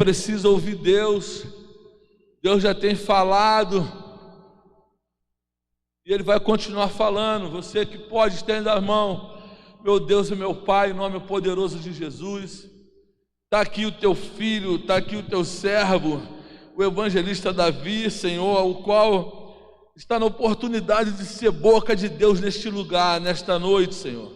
precisa ouvir Deus. Deus já tem falado e Ele vai continuar falando. Você que pode estender a mão. Meu Deus e meu Pai, em nome poderoso de Jesus, está aqui o teu filho, está aqui o teu servo, o evangelista Davi, Senhor, o qual está na oportunidade de ser boca de Deus neste lugar, nesta noite, Senhor.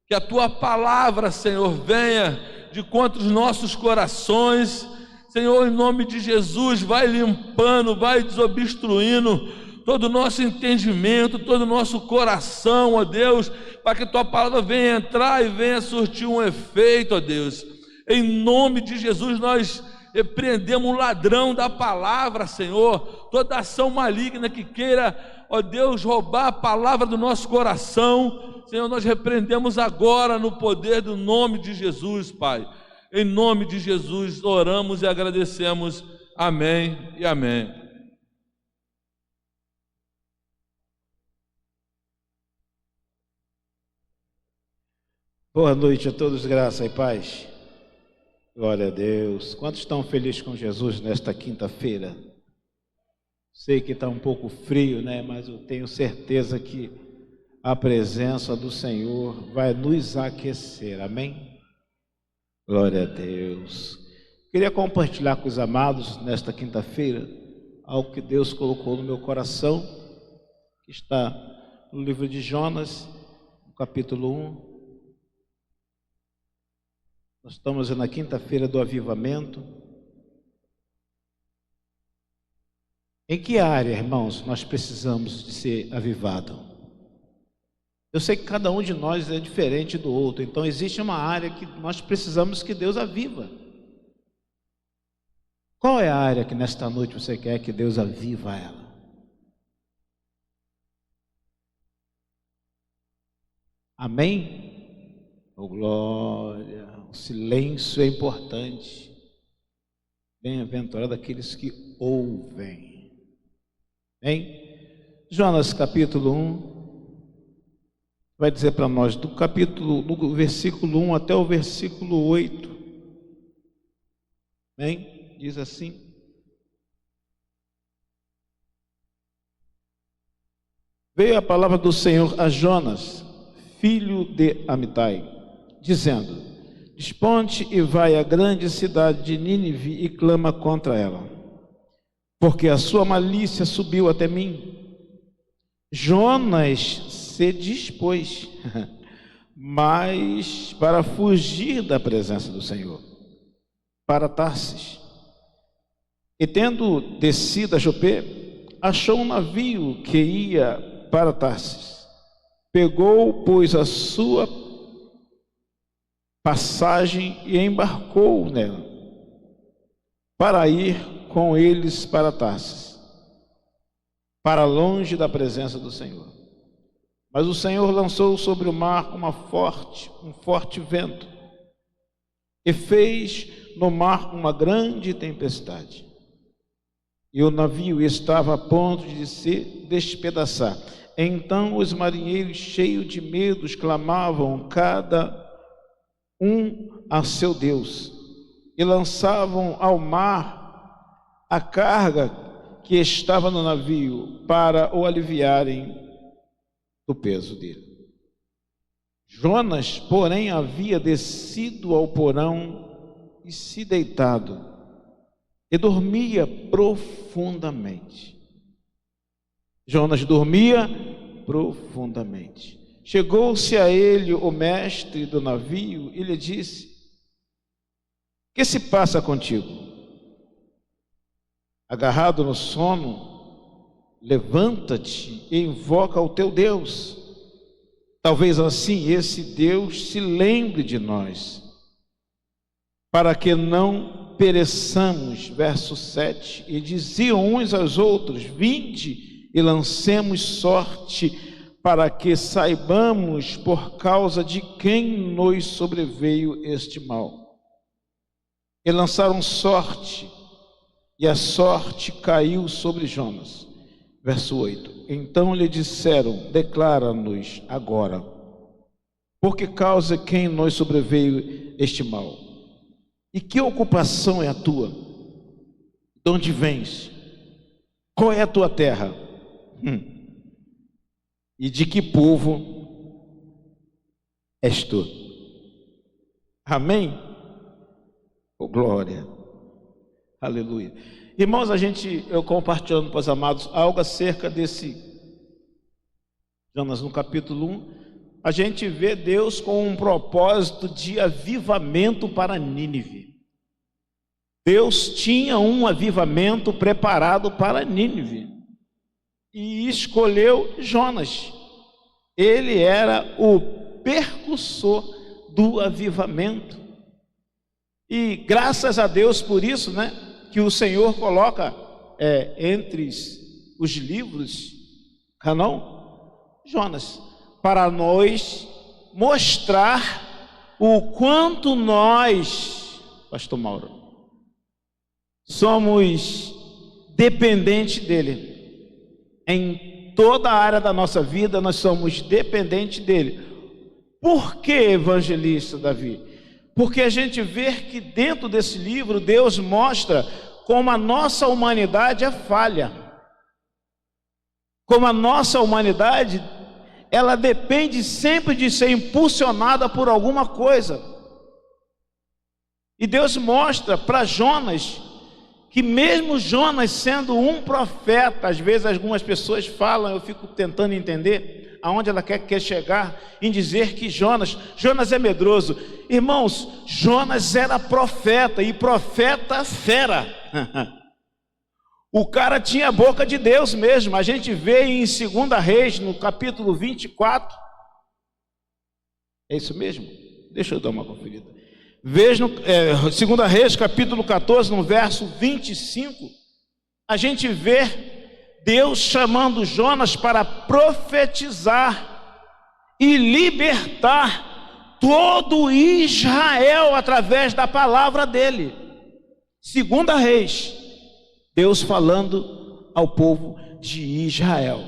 Que a tua palavra, Senhor, venha de contra os nossos corações, Senhor, em nome de Jesus, vai limpando, vai desobstruindo todo o nosso entendimento, todo o nosso coração, ó Deus, para que tua palavra venha entrar e venha surtir um efeito, ó Deus. Em nome de Jesus, nós repreendemos o ladrão da palavra, Senhor, toda ação maligna que queira, ó Deus, roubar a palavra do nosso coração, Senhor, nós repreendemos agora no poder do nome de Jesus, Pai. Em nome de Jesus, oramos e agradecemos. Amém e amém. Boa noite a todos, graça e paz. Glória a Deus. Quantos estão felizes com Jesus nesta quinta-feira? Sei que está um pouco frio, né? Mas eu tenho certeza que a presença do Senhor vai nos aquecer. Amém? Glória a Deus. Queria compartilhar com os amados nesta quinta-feira algo que Deus colocou no meu coração, que está no livro de Jonas, no capítulo 1. Nós estamos na quinta-feira do avivamento. Em que área, irmãos, nós precisamos de ser avivado? Eu sei que cada um de nós é diferente do outro, então existe uma área que nós precisamos que Deus aviva. Qual é a área que nesta noite você quer que Deus aviva ela? Amém? Oh, glória! O silêncio é importante. Bem-aventurado aqueles que ouvem. Amém? Jonas capítulo 1 vai dizer para nós, do versículo 1 até o versículo 8. Amém? Diz assim: veio a palavra do Senhor a Jonas, filho de Amitai, dizendo: desponte e vai à grande cidade de Nínive e clama contra ela, porque a sua malícia subiu até mim. Jonas se dispôs, mas para fugir da presença do Senhor, para Tarsis. E tendo descido a Jopé, achou um navio que ia para Tarsis. Pegou, pois, a sua passagem e embarcou nela, para ir com eles para Tarsis, para longe da presença do Senhor. Mas o Senhor lançou sobre o mar um forte vento, e fez no mar uma grande tempestade, e o navio estava a ponto de se despedaçar. Então os marinheiros, cheios de medos, clamavam cada um a seu Deus, e lançavam ao mar a carga que estava no navio, para o aliviarem do peso dele. Jonas, porém, havia descido ao porão e se deitado, e dormia profundamente. Jonas dormia profundamente. Chegou-se a ele o mestre do navio e lhe disse: que se passa contigo? Agarrado no sono, levanta-te e invoca o teu Deus. Talvez assim esse Deus se lembre de nós, para que não pereçamos. Verso 7. E diziam uns aos outros: vinde e lancemos sorte, para que saibamos por causa de quem nos sobreveio este mal. E lançaram sorte, e a sorte caiu sobre Jonas. Verso 8. Então lhe disseram: declara-nos agora, por que causa quem nos sobreveio este mal? E que ocupação é a tua? De onde vens? Qual é a tua terra? E de que povo és tu? Amém? Oh, glória. Aleluia. Irmãos, eu compartilhando para os amados algo acerca desse Jonas no capítulo 1, a gente vê Deus com um propósito de avivamento para Nínive. Deus tinha um avivamento preparado para Nínive e escolheu Jonas. Ele era o percussor do avivamento. E graças a Deus por isso, né, que o Senhor coloca entre os livros Canon, Jonas, para nós mostrar o quanto nós, pastor Mauro, somos dependentes dele. Em toda a área da nossa vida nós somos dependentes dele. Por que, evangelista Davi? Porque a gente vê que dentro desse livro Deus mostra como a nossa humanidade é falha, como a nossa humanidade ela depende sempre de ser impulsionada por alguma coisa. E Deus mostra para Jonas que mesmo Jonas sendo um profeta, às vezes algumas pessoas falam, eu fico tentando entender aonde ela quer chegar em dizer que Jonas é medroso. Irmãos, Jonas era profeta e profeta fera. O cara tinha a boca de Deus mesmo. A gente vê em 2 Reis, no capítulo 24. É isso mesmo? Deixa eu dar uma conferida. Veja no 2 Reis, capítulo 14, no verso 25. A gente vê Deus chamando Jonas para profetizar e libertar todo Israel através da palavra dele. 2 Reis, Deus falando ao povo de Israel,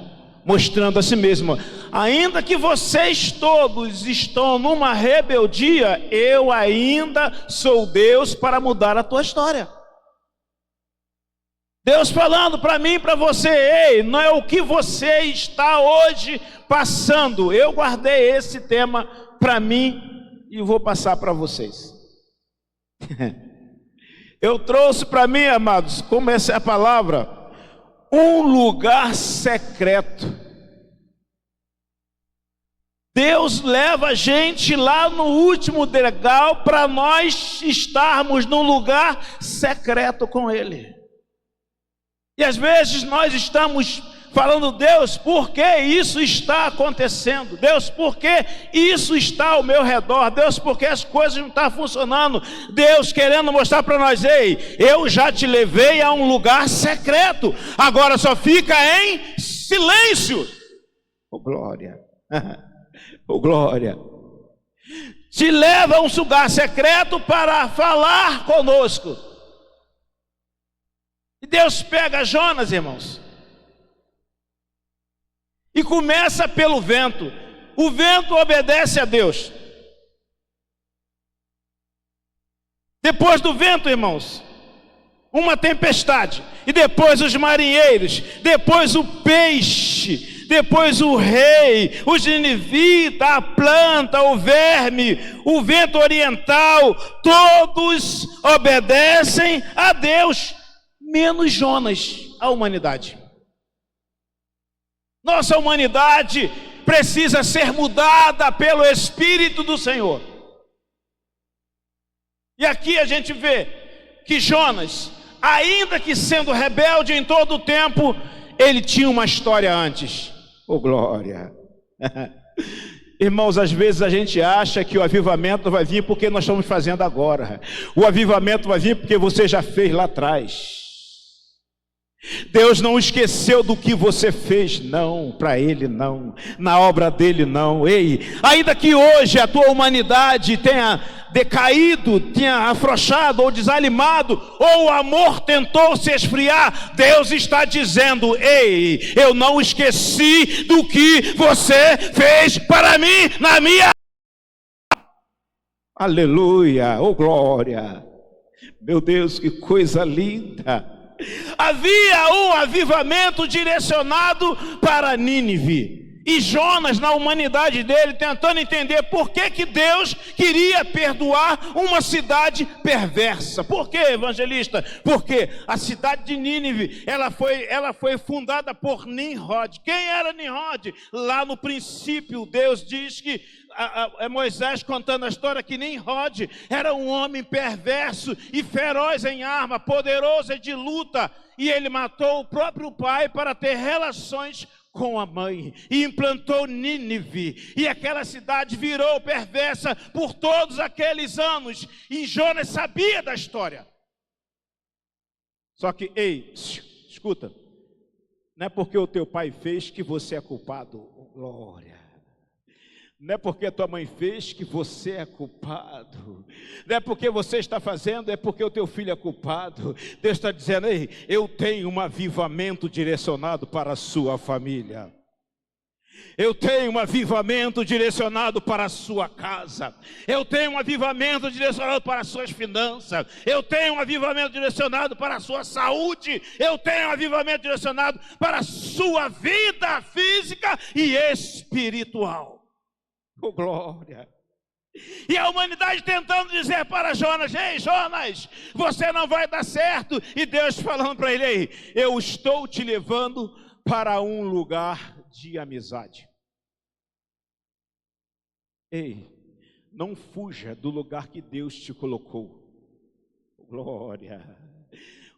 mostrando a si mesmo: ainda que vocês todos estão numa rebeldia, eu ainda sou Deus para mudar a tua história. Deus falando para mim e para você: ei, não é o que você está hoje passando. Eu guardei esse tema para mim e vou passar para vocês. Eu trouxe para mim, amados, como essa é a palavra, um lugar secreto. Deus leva a gente lá no último degrau para nós estarmos num lugar secreto com Ele. E às vezes nós estamos falando: Deus, por que isso está acontecendo? Deus, por que isso está ao meu redor? Deus, por que as coisas não estão funcionando? Deus querendo mostrar para nós: ei, eu já te levei a um lugar secreto, agora só fica em silêncio. Oh glória, oh glória. Te leva a um lugar secreto para falar conosco. E Deus pega Jonas, irmãos, e começa pelo vento. O vento obedece a Deus. Depois do vento, irmãos, uma tempestade. E depois os marinheiros. Depois o peixe. Depois o rei, os ninivitas, a planta, o verme, o vento oriental. Todos obedecem a Deus, menos Jonas, a humanidade. Nossa humanidade precisa ser mudada pelo Espírito do Senhor. E aqui a gente vê que Jonas, ainda que sendo rebelde em todo o tempo, ele tinha uma história antes. Oh glória! Irmãos, às vezes a gente acha que o avivamento vai vir porque nós estamos fazendo agora. O avivamento vai vir porque você já fez lá atrás. Deus não esqueceu do que você fez, não, para Ele não, na obra dele não. Ei, ainda que hoje a tua humanidade tenha decaído, tenha afrouxado ou desanimado, ou o amor tentou se esfriar, Deus está dizendo: ei, eu não esqueci do que você fez para mim na minha. Aleluia, oh glória. Meu Deus, que coisa linda! Havia um avivamento direcionado para Nínive. E Jonas, na humanidade dele, tentando entender por que Deus queria perdoar uma cidade perversa. Por quê, evangelista? Porque a cidade de Nínive, ela foi fundada por Nimrod. Quem era Nimrod? Lá no princípio, Deus diz que Moisés contando a história que Nimrod era um homem perverso e feroz em arma, poderoso de luta, e ele matou o próprio pai para ter relações com a mãe, e implantou Nínive, e aquela cidade virou perversa por todos aqueles anos, e Jonas sabia da história. Só que, ei, escuta, não é porque o teu pai fez que você é culpado, glória. Não é porque a tua mãe fez que você é culpado. Não é porque você está fazendo, é porque o teu filho é culpado. Deus está dizendo, ei, eu tenho um avivamento direcionado para a sua família. Eu tenho um avivamento direcionado para a sua casa. Eu tenho um avivamento direcionado para as suas finanças. Eu tenho um avivamento direcionado para a sua saúde. Eu tenho um avivamento direcionado para a sua vida física e espiritual. Oh, glória! E a humanidade tentando dizer para Jonas, ei Jonas, você não vai dar certo. E Deus falando para ele, ei, eu estou te levando para um lugar de amizade. Ei, não fuja do lugar que Deus te colocou. Glória!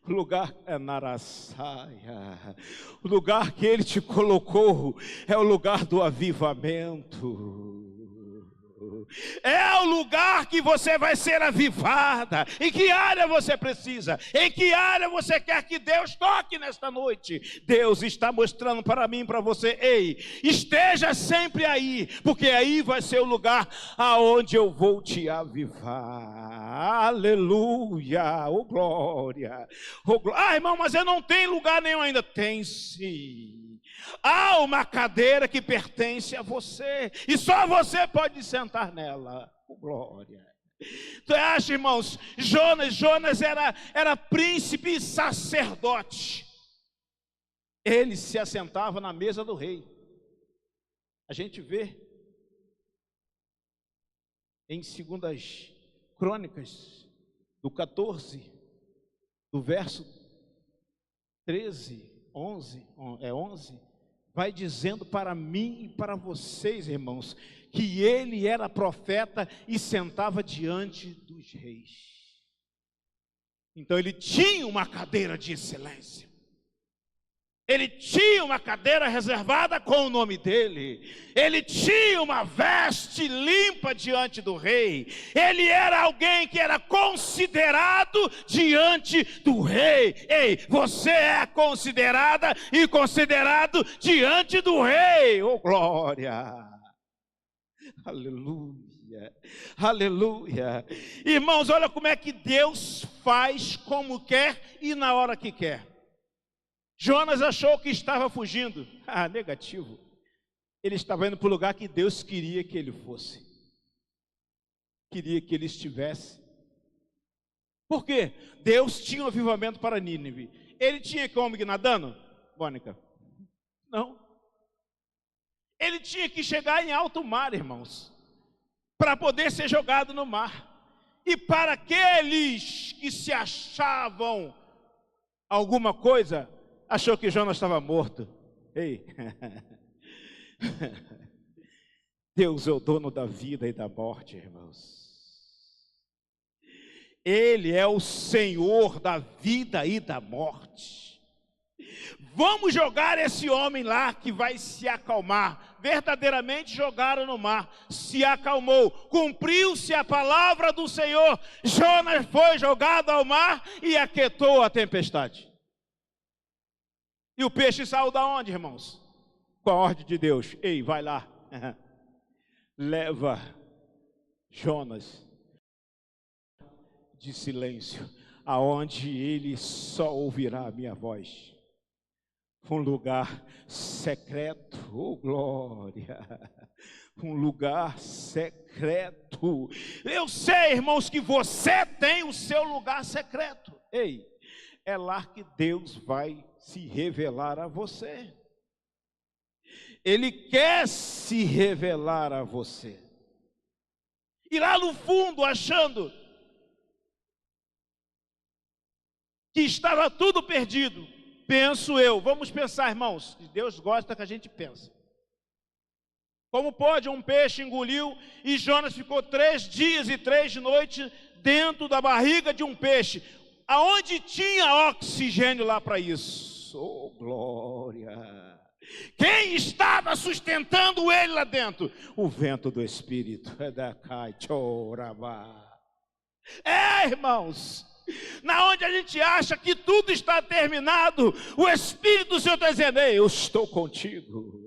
O lugar é Narasaia. O lugar que Ele te colocou é o lugar do avivamento. É o lugar que você vai ser avivada. Em que área você precisa? Em que área você quer que Deus toque nesta noite? Deus está mostrando para mim e para você, ei, esteja sempre aí, porque aí vai ser o lugar aonde eu vou te avivar. Aleluia, oh glória, oh glória. Ah, irmão, mas eu não tenho lugar nenhum ainda. Tem sim. Há uma cadeira que pertence a você, e só você pode sentar nela. Oh, glória. Tu acha, irmãos, Jonas era príncipe e sacerdote. Ele se assentava na mesa do rei. A gente vê em 2 Crônicas, do 14, do verso 13, 11, vai dizendo para mim e para vocês, irmãos, que ele era profeta e sentava diante dos reis. Então ele tinha uma cadeira de excelência. Ele tinha uma cadeira reservada com o nome dele. Ele tinha uma veste limpa diante do rei. Ele era alguém que era considerado diante do rei. Ei, você é considerada e considerado diante do rei. Oh, glória! Aleluia! Aleluia! Irmãos, olha como é que Deus faz como quer e na hora que quer. Jonas achou que estava fugindo. Negativo. Ele estava indo para o lugar que Deus queria que ele fosse. Queria que ele estivesse. Por quê? Deus tinha um avivamento para Nínive. Ele tinha como ir nadando? Mônica? Não. Ele tinha que chegar em alto mar, irmãos, para poder ser jogado no mar. E para aqueles que se achavam alguma coisa, achou que Jonas estava morto. Ei, Deus é o dono da vida e da morte, irmãos. Ele é o Senhor da vida e da morte. Vamos jogar esse homem lá que vai se acalmar. Verdadeiramente jogaram no mar, se acalmou, cumpriu-se a palavra do Senhor. Jonas foi jogado ao mar e aquietou a tempestade. E o peixe saiu da onde, irmãos? Com a ordem de Deus. Ei, vai lá. Leva Jonas de silêncio, aonde ele só ouvirá a minha voz. Um lugar secreto, oh glória. um lugar secreto. Eu sei, irmãos, que você tem o seu lugar secreto. Ei, é lá que Deus vai se revelar a você. Ele quer se revelar a você. E lá no fundo, achando que estava tudo perdido, penso eu, vamos pensar, irmãos, Deus gosta que a gente pense. Como pode um peixe engoliu e Jonas ficou 3 dias e 3 noites dentro da barriga de um peixe, aonde tinha oxigênio lá para isso? Oh, glória! Quem estava sustentando ele lá dentro? O vento do Espírito. Irmãos, na onde a gente acha que tudo está terminado, o Espírito do Senhor está dizendo: ei, eu estou contigo.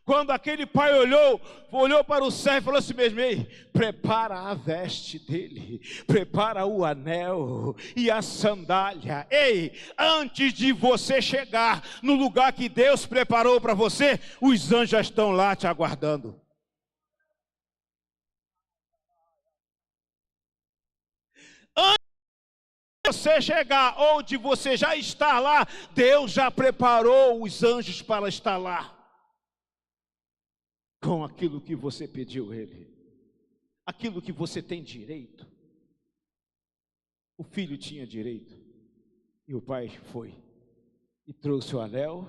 Quando aquele pai olhou para o servo e falou assim mesmo: ei, prepara a veste dele, prepara o anel e a sandália. Ei, antes de você chegar no lugar que Deus preparou para você, os anjos já estão lá te aguardando. Antes de você chegar, ou de você já estar lá, Deus já preparou os anjos para estar lá com aquilo que você pediu a Ele, aquilo que você tem direito. O filho tinha direito, e o pai foi, e trouxe o anel,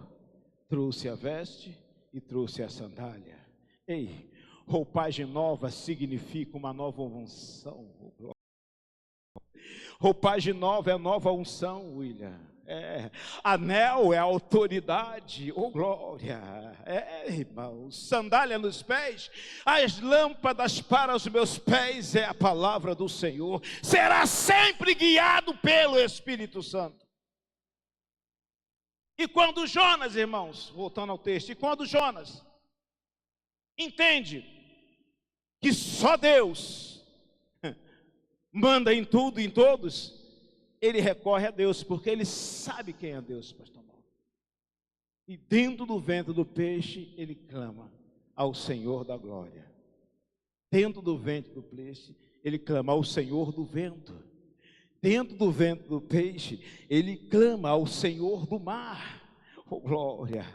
trouxe a veste, e trouxe a sandália. Ei, roupagem nova significa uma nova unção. Roupagem nova é nova unção, William. Anel é autoridade, glória, irmão. Sandália nos pés, as lâmpadas para os meus pés é a palavra do Senhor. Será sempre guiado pelo Espírito Santo. E quando Jonas, irmãos, voltando ao texto, e quando Jonas entende que só Deus manda em tudo e em todos, ele recorre a Deus, porque ele sabe quem é Deus, pastor Mauro. E dentro do ventre do peixe, ele clama ao Senhor da glória. Dentro do ventre do peixe, ele clama ao Senhor do vento. Dentro do ventre do peixe, ele clama ao Senhor do mar. Oh, glória!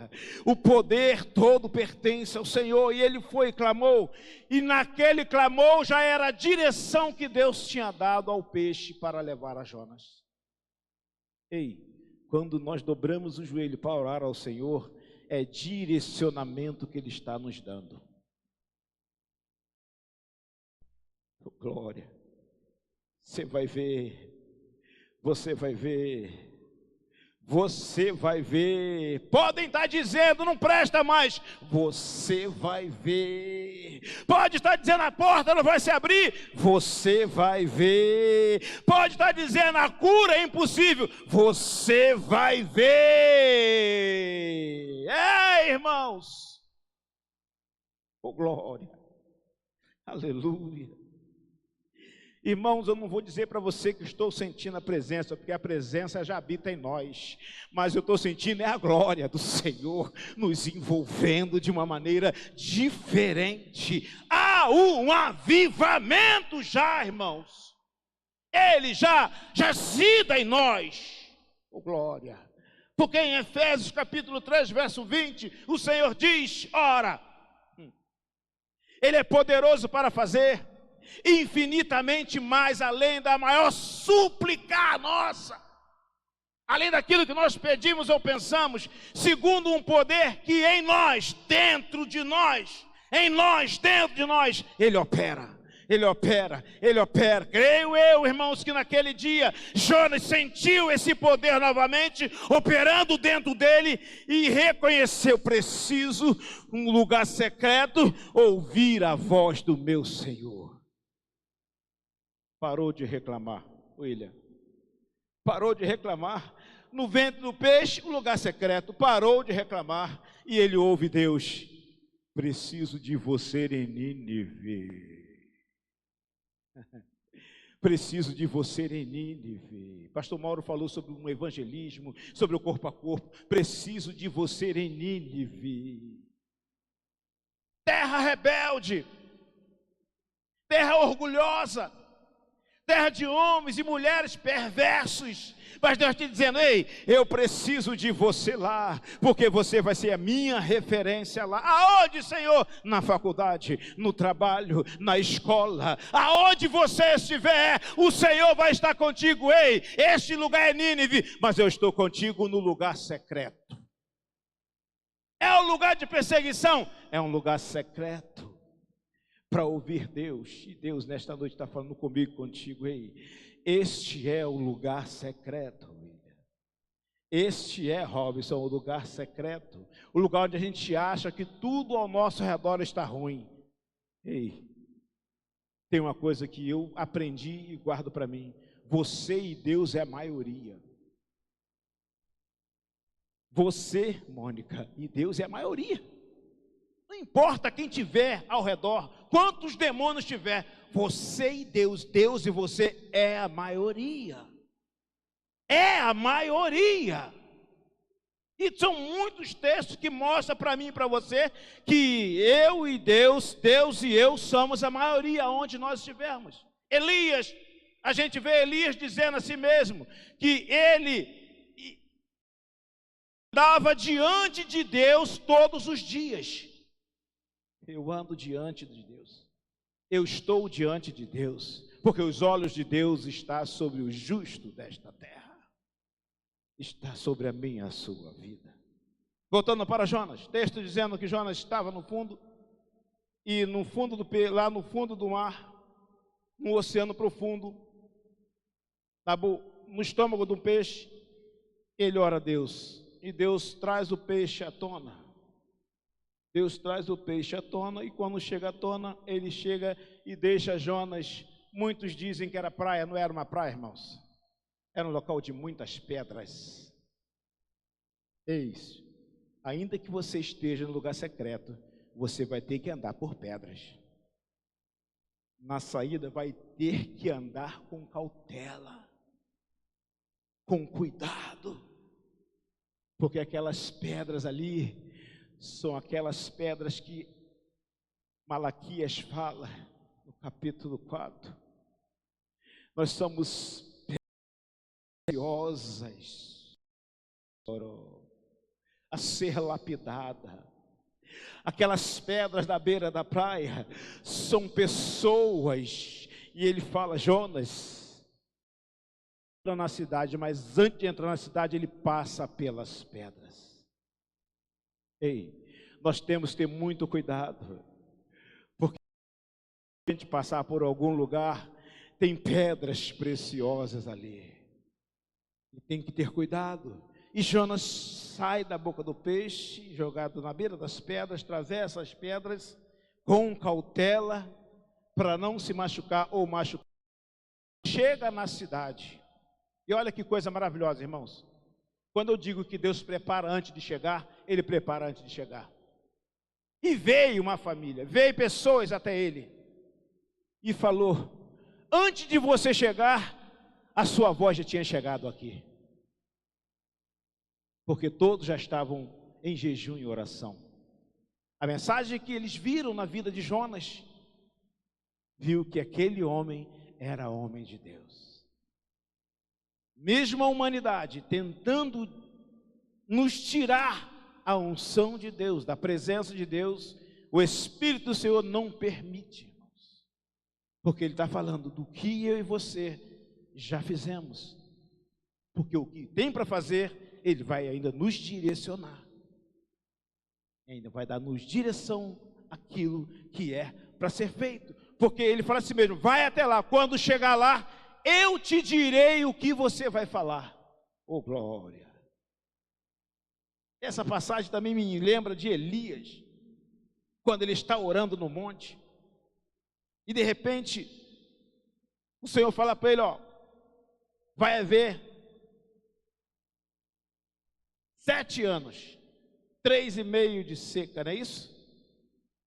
O poder todo pertence ao Senhor. E ele foi e clamou. E naquele clamor já era a direção que Deus tinha dado ao peixe para levar a Jonas. Ei, quando nós dobramos o joelho para orar ao Senhor, é direcionamento que Ele está nos dando. Oh, glória! Você vai ver, você vai ver. Você vai ver. Podem estar dizendo, não presta mais. Você vai ver. Pode estar dizendo, a porta não vai se abrir. Você vai ver. Pode estar dizendo, a cura é impossível. Você vai ver. Irmãos. Oh, glória. Aleluia. Irmãos, eu não vou dizer para você que estou sentindo a presença, porque a presença já habita em nós, mas eu estou sentindo a glória do Senhor nos envolvendo de uma maneira diferente. Há um avivamento já, irmãos. Ele já cida em nós. Oh, glória! Porque em Efésios capítulo 3, verso 20, o Senhor diz, ora, Ele é poderoso para fazer infinitamente mais além da maior súplica nossa, além daquilo que nós pedimos ou pensamos, segundo um poder que em nós, dentro de nós, em nós, dentro de nós, Ele opera. Ele opera, Ele opera. Creio eu, irmãos, que naquele dia Jonas sentiu esse poder novamente operando dentro dele e reconheceu: preciso um lugar secreto, ouvir a voz do meu Senhor. Parou de reclamar, William. Parou de reclamar. No ventre do peixe, o lugar secreto. Parou de reclamar e ele ouve Deus: preciso de você em Nínive. Preciso de você em Nínive. Pastor Mauro falou sobre um evangelismo, sobre o corpo a corpo. Preciso de você em Nínive. Terra rebelde, terra orgulhosa, terra de homens e mulheres perversos, mas Deus está dizendo: ei, eu preciso de você lá, porque você vai ser a minha referência lá. Aonde, Senhor? Na faculdade, no trabalho, na escola, aonde você estiver, o Senhor vai estar contigo. Ei, este lugar é Nínive, mas eu estou contigo no lugar secreto. É um lugar de perseguição? É um lugar secreto para ouvir Deus. E Deus nesta noite está falando comigo, contigo. Ei, este é o lugar secreto, William. Este é, Robson, o lugar secreto. O lugar onde a gente acha que tudo ao nosso redor está ruim. Ei, tem uma coisa que eu aprendi e guardo para mim: você e Deus é a maioria. Você, Mônica, e Deus é a maioria. Não importa quem tiver ao redor, quantos demônios tiver, você e Deus, Deus e você é a maioria. É a maioria. E são muitos textos que mostram para mim e para você que eu e Deus, Deus e eu somos a maioria onde nós estivermos. Elias, a gente vê Elias dizendo a si mesmo que ele andava diante de Deus todos os dias. Eu ando diante de Deus, eu estou diante de Deus, porque os olhos de Deus estão sobre o justo desta terra, está sobre a minha, a sua vida. Voltando para Jonas, texto dizendo que Jonas estava no fundo, e no fundo lá no fundo do mar, no oceano profundo, no estômago do peixe, ele ora a Deus, e Deus traz o peixe à tona. Deus traz o peixe à tona, e quando chega à tona, ele chega e deixa Jonas. Muitos dizem que era praia, não era uma praia, irmãos. Era um local de muitas pedras. Eis, ainda que você esteja no lugar secreto, você vai ter que andar por pedras. Na saída vai ter que andar com cautela, com cuidado. porque aquelas pedras ali são aquelas pedras que Malaquias fala no capítulo 4. Nós somos preciosas a ser lapidada. Aquelas pedras da beira da praia são pessoas, e ele fala: Jonas, entra na cidade, mas antes de entrar na cidade ele passa pelas pedras. Ei, nós temos que ter muito cuidado, porque se a gente passar por algum lugar, tem pedras preciosas ali, e tem que ter cuidado. E Jonas sai da boca do peixe, jogado na beira das pedras, atravessa as pedras com cautela, para não se machucar ou machucar. Chega na cidade, e olha que coisa maravilhosa, irmãos. Quando eu digo que Deus prepara antes de chegar, Ele prepara antes de chegar. E veio uma família, veio pessoas até Ele, e falou: antes de você chegar, a sua avó já tinha chegado aqui. Porque todos já estavam em jejum e oração. A mensagem que eles viram na vida de Jonas, viu que aquele homem era homem de Deus. Mesmo a humanidade tentando nos tirar a unção de Deus, da presença de Deus, o Espírito do Senhor não permite, irmãos. Porque Ele está falando do que eu e você já fizemos. Porque o que tem para fazer, Ele vai ainda nos direcionar, ainda vai dar-nos direção aquilo que é para ser feito, porque Ele fala assim mesmo: vai até lá, quando chegar lá, eu te direi o que você vai falar. Oh glória! Essa passagem também me lembra de Elias, quando ele está orando no monte, e de repente, o Senhor fala para ele: ó, vai haver 7 anos, 3,5 de seca, não é isso?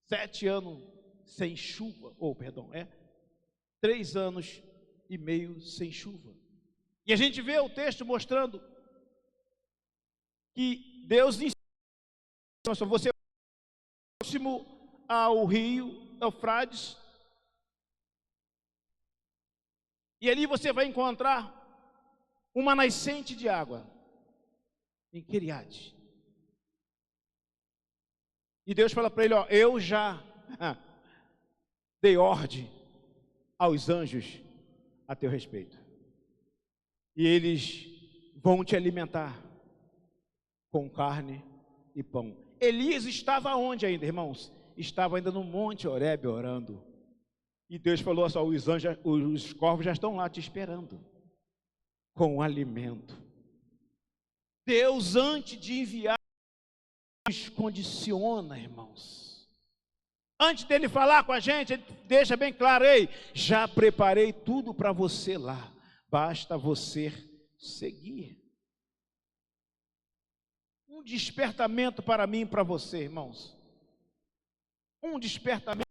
7 anos sem chuva, 3 anos e meio sem chuva. E a gente vê o texto mostrando que Deus ensina: você é próximo ao rio Eufrates, e ali você vai encontrar uma nascente de água, em Queriate. E Deus fala para ele: ó, eu já dei ordem aos anjos a teu respeito, e eles vão te alimentar com carne e pão. Elias estava onde ainda, irmãos? Estava ainda no Monte Horebe orando. E Deus falou assim: os anjos, os corvos já estão lá te esperando com alimento. Deus, antes de enviar, nos condiciona, irmãos. Antes dele falar com a gente, ele deixa bem claro: ei, já preparei tudo para você lá, basta você seguir. Um despertamento para mim e para você, irmãos. Um despertamento.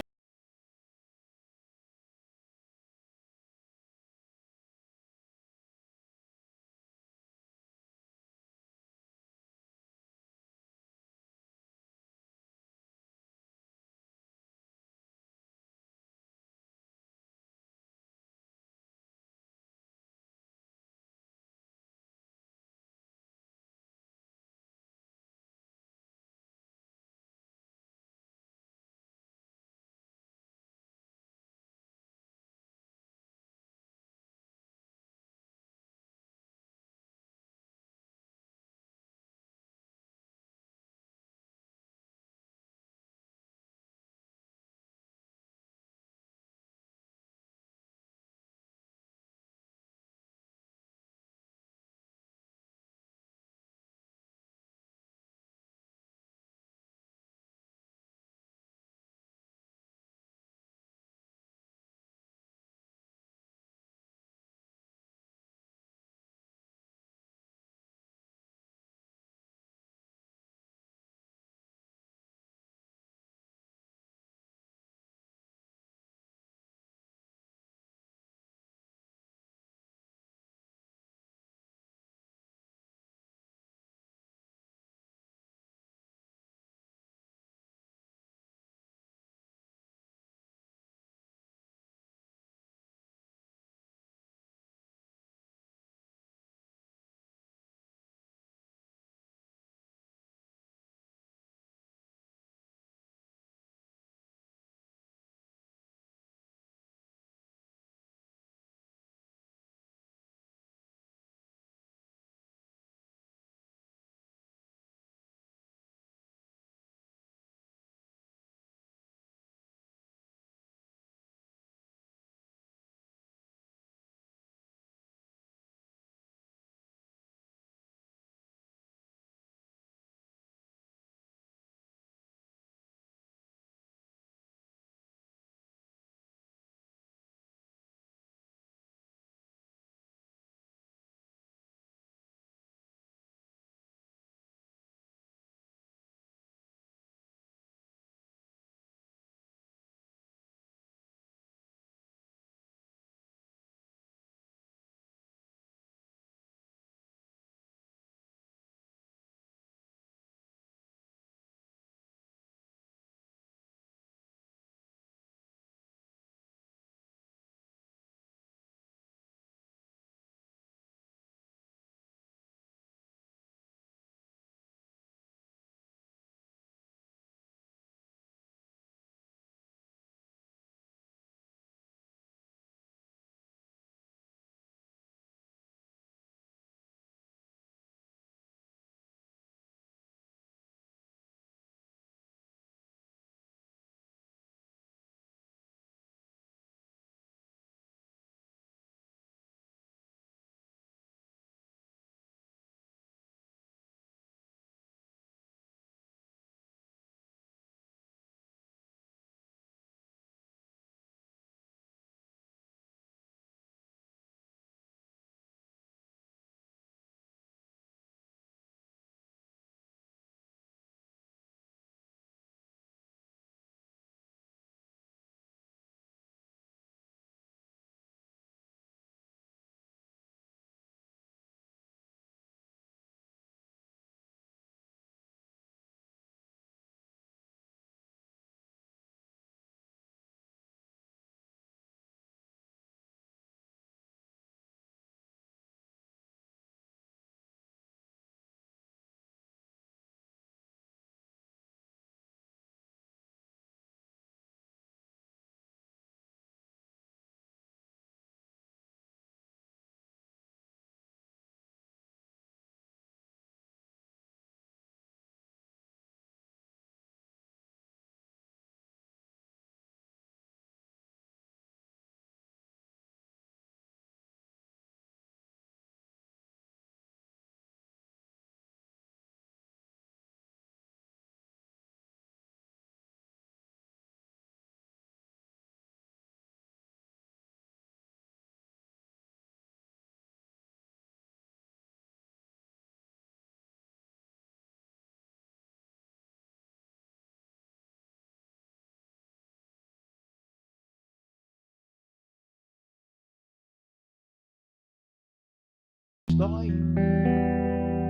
dói.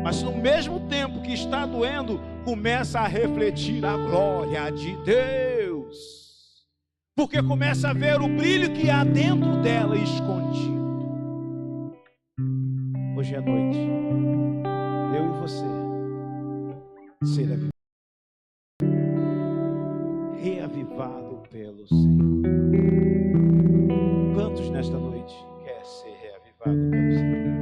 Mas no mesmo tempo que está doendo, começa a refletir a glória de Deus. Porque começa a ver o brilho que há dentro dela escondido. Hoje é noite, eu e você será reavivado pelo Senhor. Quantos nesta noite quer ser reavivado pelo Senhor?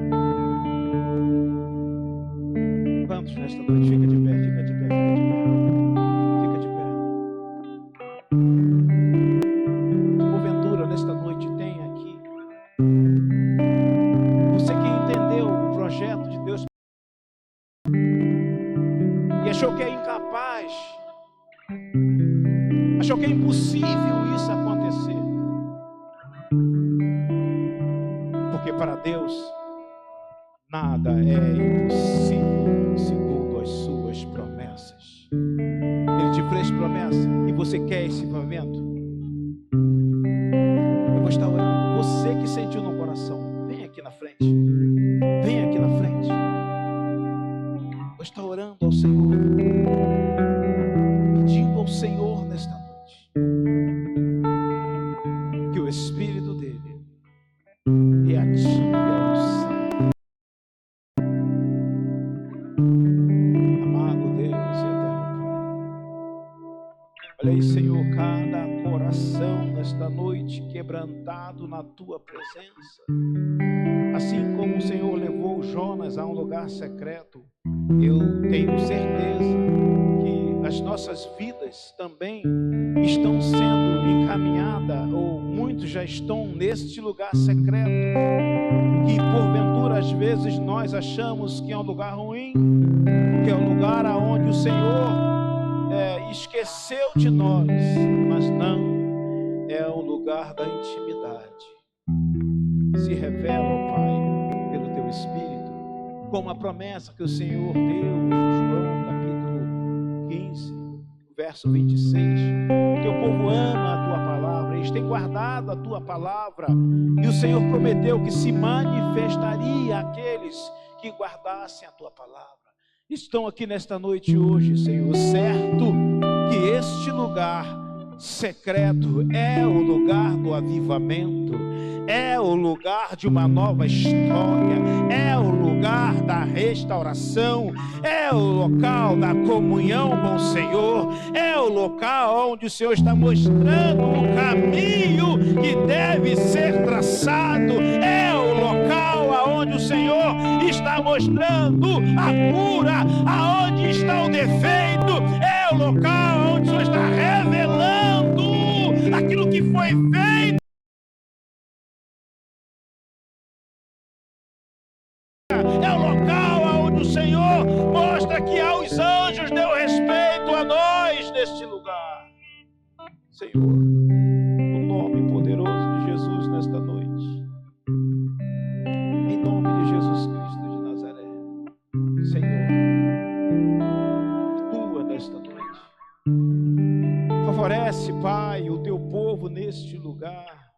Quantos nesta noite? Fica de pé, fica de pé, fica de pé, fica de pé. Porventura nesta noite tem aqui você que entendeu o projeto de Deus e achou que é incapaz, achou que é impossível isso acontecer, porque para Deus nada é impossível segundo as suas promessas. Ele te fez promessa e você quer esse momento? Eu vou estar orando. Você que sentiu no coração, vem aqui na frente. Vem aqui na frente. Vou estar orando ao Senhor, pedindo ao Senhor nesta noite que o Espírito dele reative a unção. Amado Deus e eterno Pai, olha aí, Senhor, cada coração nesta noite quebrantado na tua presença. Assim como o Senhor levou Jonas a um lugar secreto, eu tenho certeza que as nossas vidas também estão sendo encaminhadas, ou muitos já estão neste lugar secreto, que porventura às vezes nós achamos que é um lugar ruim, que é um lugar onde o Senhor esqueceu de nós, mas não, é um lugar da intimidade. Se revela, ó Pai, pelo teu Espírito, como a promessa que o Senhor deu em João capítulo 15, verso 26. O teu povo ama a tua palavra, eles têm guardado a tua palavra, e o Senhor prometeu que se manifestaria àqueles que guardassem a tua palavra. Estão aqui nesta noite hoje, Senhor, certo que este lugar secreto é o lugar do avivamento, é o lugar de uma nova história, é o lugar da restauração, é o local da comunhão com o Senhor, é o local onde o Senhor está mostrando o caminho que deve ser traçado, é o local aonde o Senhor está mostrando a cura, aonde está o defeito, é o local onde o Senhor está revelando aquilo que foi feito. É o local onde o Senhor mostra que aos anjos deu respeito a nós neste lugar. Senhor, no nome poderoso de Jesus nesta noite, em nome de Jesus Cristo de Nazaré, Senhor, atua nesta noite. Favorece, Pai, o teu povo neste lugar.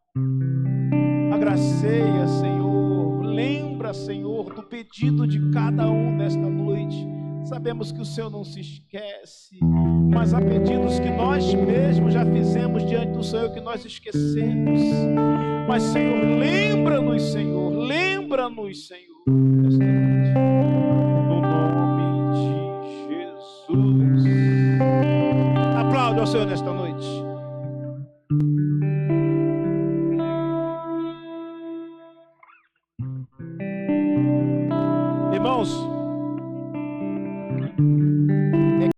Agraceia, Senhor. Lembra, Senhor, do pedido de cada um nesta noite. Sabemos que o Senhor não se esquece, mas há pedidos que nós mesmos já fizemos diante do Senhor que nós esquecemos. Mas, Senhor, lembra-nos, Senhor, nesta noite. No nome de Jesus. Aplaude ao Senhor nesta noite.